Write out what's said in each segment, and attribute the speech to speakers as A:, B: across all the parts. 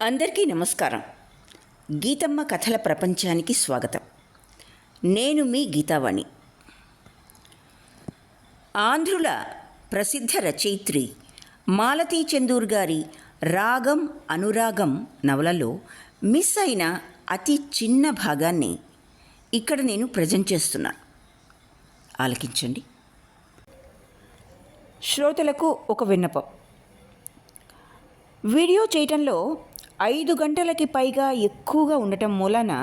A: అందరికీ నమస్కారం. గీతమ్మ కథల ప్రపంచానికి స్వాగతం. నేను మీ గీతావాణి. ఆంధ్రుల ప్రసిద్ధ రచయిత్రి మాలతీ చందూర్ గారి రాగం అనురాగం నవలలో మిస్ అయిన అతి చిన్న భాగాన్ని ఇక్కడ నేను ప్రజెంట్ చేస్తున్నాను. ఆలకించండి. శ్రోతలకు ఒక విన్నపం. వీడియో చేయటంలో 5 గంటలకి పైగా ఎక్కువగా ఉండటం మూలాన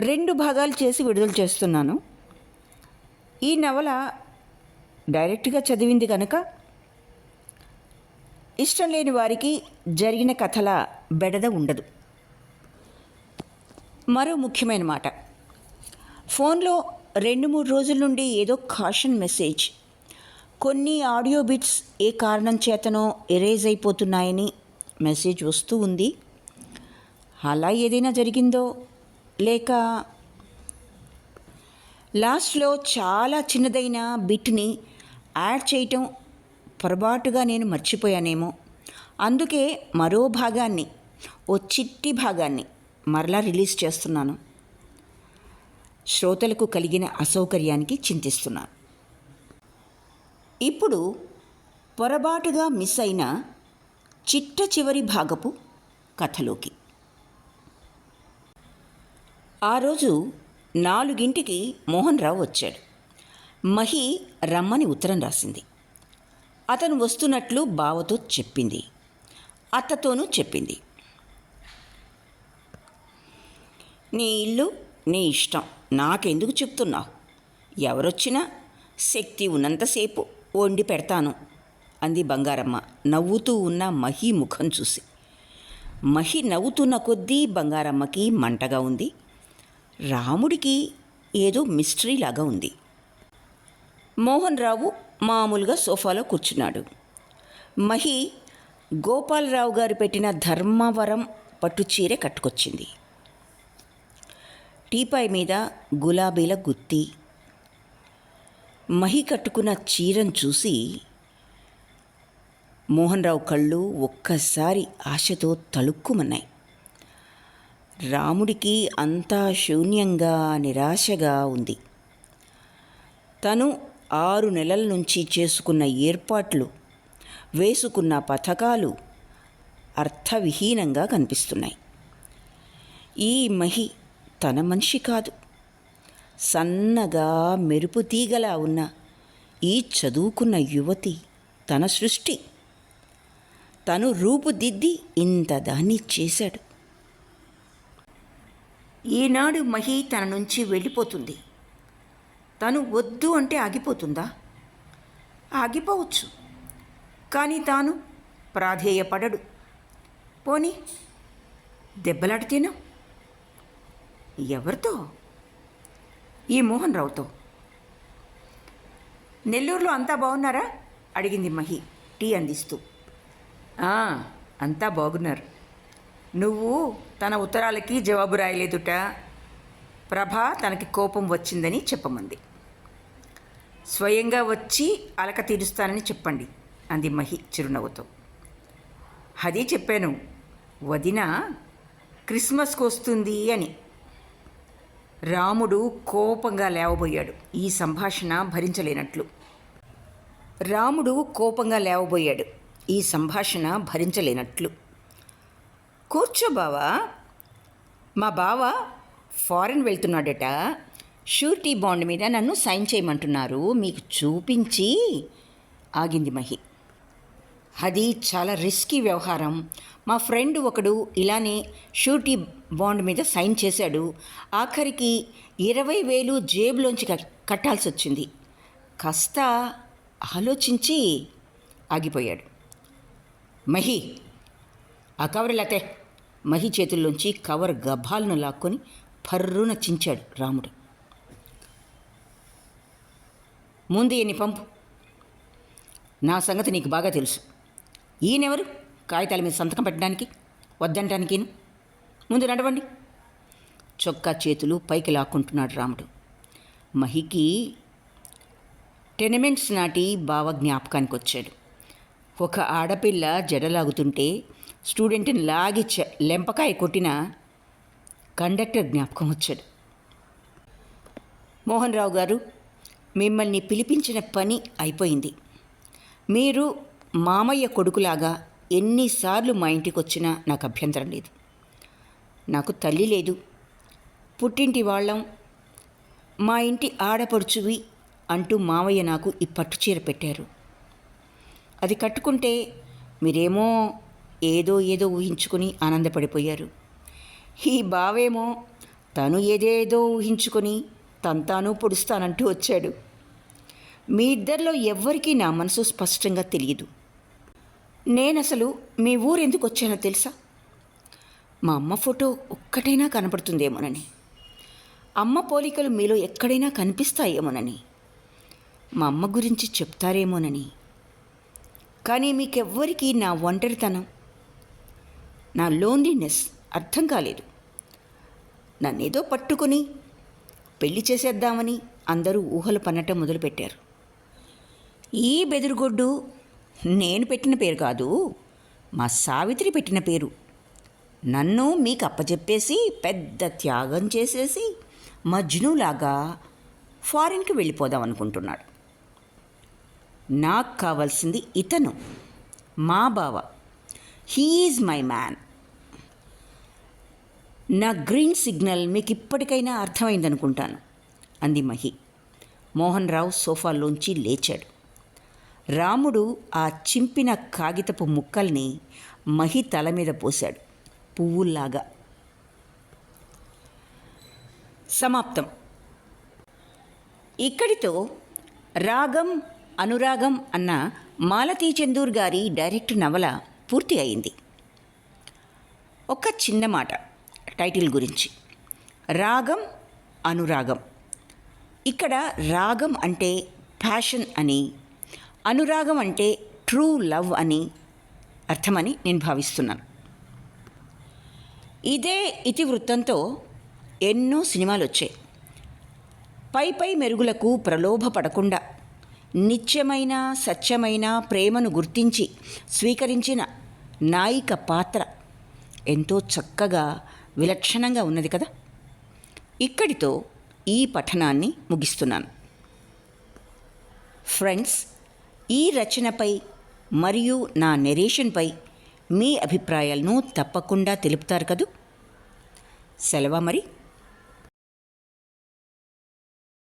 A: 2 భాగాలు చేసి విడుదల చేస్తున్నాను. ఈ నవల డైరెక్ట్గా చదివింది కనుక ఇష్టం లేని వారికి జరిగిన కథల బెడద ఉండదు. మరో ముఖ్యమైన మాట, ఫోన్లో 2-3 రోజుల నుండి ఏదో కాషన్ మెసేజ్, కొన్ని ఆడియో బిట్స్ ఏ కారణం చేతనో ఎరేజ్ అయిపోతున్నాయని మెసేజ్ వస్తూ ఉంది. అలా ఏదైనా జరిగిందో లేక లాస్ట్లో చాలా చిన్నదైన బిట్ని యాడ్ చేయటం పొరపాటుగా నేను మర్చిపోయానేమో. అందుకే మరో భాగాన్ని, ఓ చిట్టి భాగాన్ని మరలా రిలీజ్ చేస్తున్నాను. శ్రోతలకు కలిగిన అసౌకర్యానికి చింతిస్తున్నాను. ఇప్పుడు పొరపాటుగా మిస్ అయిన చిట్ట చివరి భాగపు కథలోకి. ఆ రోజు 4 మోహన్ రావు వచ్చాడు. మహి రమ్మని ఉత్తరం రాసింది. అతను వస్తున్నట్లు బావతో చెప్పింది, అత్తతోనూ చెప్పింది. నీ ఇల్లు నీ ఇష్టం, నాకెందుకు చెప్తున్నావు? ఎవరొచ్చినా శక్తి ఉన్నంతసేపు వండి పెడతాను అంది బంగారమ్మ నవ్వుతూ ఉన్న మహి ముఖం చూసి. మహి నవ్వుతున్న కొద్దీ బంగారమ్మకి మంటగా ఉంది. రాముడికి ఏదో మిస్టరీలాగా ఉంది. మోహన్ రావు మామూలుగా సోఫాలో కూర్చున్నాడు. మహి గోపాలరావు గారు పెట్టిన ధర్మవరం పట్టుచీర కట్టుకొచ్చింది. టీపాయ్ మీద గులాబీల గుత్తి. మహి కట్టుకున్న చీరను చూసి మోహన్ రావు కళ్ళు ఒక్కసారి ఆశతో తళుక్కుమన్నాయి. రాముడికి అంతా శూన్యంగా నిరాశగా ఉంది. తను 6 నెలల నుంచి చేసుకున్న ఏర్పాట్లు, వేసుకున్న పథకాలు అర్థవిహీనంగా కనిపిస్తున్నాయి. ఈ మహి తన మనిషి కాదు. సన్నగా మెరుపు తీగలా ఉన్న ఈ చదువుకున్న యువతి తన సృష్టి. తను రూపుదిద్ది ఇంత దాన్ని చేశాడు. ఈనాడు మహి తన నుంచి వెళ్ళిపోతుంది. తను వద్దు అంటే ఆగిపోతుందా? ఆగిపోవచ్చు, కానీ తాను ప్రాధేయపడడు. పోనీ దెబ్బలాడితేనో? ఎవరితో? ఈ మోహన్ రావుతో. నెల్లూరులో అంతా బాగున్నారా అడిగింది మహి టీ అందిస్తూ. అంతా బాగున్నారు. నువ్వు తన ఉత్తరాలకి జవాబు రాయలేదుట. ప్రభ తనకి కోపం వచ్చిందని చెప్పమంది. స్వయంగా వచ్చి అలక తీరుస్తానని చెప్పండి అంది మహి చిరునవ్వుతో. అది చెప్పాను, వదిన క్రిస్మస్కి వస్తుంది అని. రాముడు కోపంగా లేవబోయాడు. ఈ సంభాషణ భరించలేనట్లు. కూర్చో బావా. మా బావ ఫారెన్ వెళ్తున్నాడట. షూరిటీ బాండ్ మీద నన్ను సైన్ చేయమంటున్నారు. మీకు చూపించి ఆగింది మహి. అది చాలా రిస్కీ వ్యవహారం. మా ఫ్రెండ్ ఒకడు ఇలానే షూరిటీ బాండ్ మీద సైన్ చేశాడు. ఆఖరికి 20,000 జేబులోంచి కట్టాల్సి వచ్చింది. కాస్త ఆలోచించి ఆగిపోయాడు. మహి, ఆ కవర్ లేతే. మహి చేతుల్లోంచి కవర్ గభాలను లాక్కొని పర్రున చించాడు రాముడు. ముందు ఎన్ని పంపు. నా సంగతి నీకు బాగా తెలుసు. ఈయనెవరు కాగితాల మీద సంతకం పెట్టడానికి, వద్దంటానికి? ముందు నడవండి. చొక్కా చేతులు పైకి లాక్కుంటున్నాడు రాముడు. మహికి టెనమెంట్స్ నాటి బావ జ్ఞాపకానికి వచ్చాడు. ఒక ఆడపిల్ల జడలాగుతుంటే స్టూడెంట్ని లాగి లెంపకాయ కొట్టిన కండక్టర్ జ్ఞాపకం వచ్చాడు. మోహన్ రావు గారు, మిమ్మల్ని పిలిపించిన పని అయిపోయింది. మీరు మామయ్య కొడుకులాగా ఎన్నిసార్లు మా ఇంటికి వచ్చినా నాకు అభ్యంతరం లేదు. నాకు తల్లి లేదు, పుట్టింటి వాళ్ళం, మా ఇంటి ఆడపడుచువి అంటూ మావయ్య నాకు ఈ పట్టుచీర పెట్టారు. అది కట్టుకుంటే మీరేమో ఏదో ఊహించుకొని ఆనందపడిపోయారు. ఈ బావేమో తను ఏదేదో ఊహించుకొని తాను పొడుస్తానంటూ వచ్చాడు. మీ ఇద్దరిలో ఎవ్వరికీ నా మనసు స్పష్టంగా తెలియదు. నేనసలు మీ ఊరు ఎందుకు వచ్చానో తెలుసా? మా అమ్మ ఫోటో ఒక్కటైనా కనపడుతుందేమోనని, అమ్మ పోలికలు మీలో ఎక్కడైనా కనిపిస్తాయేమోనని, మా అమ్మ గురించి చెప్తారేమోనని. కానీ మీకెవ్వరికీ నా ఒంటరితనం, నా లోన్లీనెస్ అర్థం కాలేదు. నన్నేదో పట్టుకుని పెళ్లి చేసేద్దామని అందరూ ఊహలు పన్నటం మొదలుపెట్టారు. ఈ బెదురుగొడ్డు నేను పెట్టిన పేరు కాదు, మా సావిత్రి పెట్టిన పేరు. నన్ను మీకు అప్పచెప్పేసి పెద్ద త్యాగం చేసేసి మజ్నులాగా ఫారిన్కి వెళ్ళిపోదాం అనుకుంటున్నాడు. నాకు కావాల్సింది ఇతను, మా బావ. He is my man. నా గ్రీన్ సిగ్నల్ మీకు ఇప్పటికైనా అర్థమైందనుకుంటాను అంది మహి. మోహన్ రావు సోఫాలోంచి లేచాడు. రాముడు ఆ చింపిన కాగితపు ముక్కల్ని మహి తల మీద పోశాడు, పువ్వుల్లాగా. సమాప్తం. ఇక్కడితో రాగం అనురాగం అన్న మాలతీ చందూర్ గారి డైరెక్ట్ నవల పూర్తి అయింది. ఒక చిన్న మాట టైటిల్ గురించి. రాగం అనురాగం. ఇక్కడ రాగం అంటే ప్యాషన్ అని, అనురాగం అంటే ట్రూ లవ్ అని అర్థమని నేను భావిస్తున్నాను. ఇదే ఇతివృత్తంతో ఎన్నో సినిమాలు వచ్చాయి. పై మెరుగులకు ప్రలోభపడకుండా నిత్యమైన సత్యమైన ప్రేమను గుర్తించి స్వీకరించిన నాయిక పాత్ర ఎంతో చక్కగా విలక్షణంగా ఉన్నది కదా. ఇక్కడితో ఈ పఠనాన్ని ముగిస్తున్నాను. ఫ్రెండ్స్, ఈ రచనపై మరియు నా నెరేషన్పై మీ అభిప్రాయాలను తప్పకుండా తెలుపుతారు కదూ. సెలవా మరి.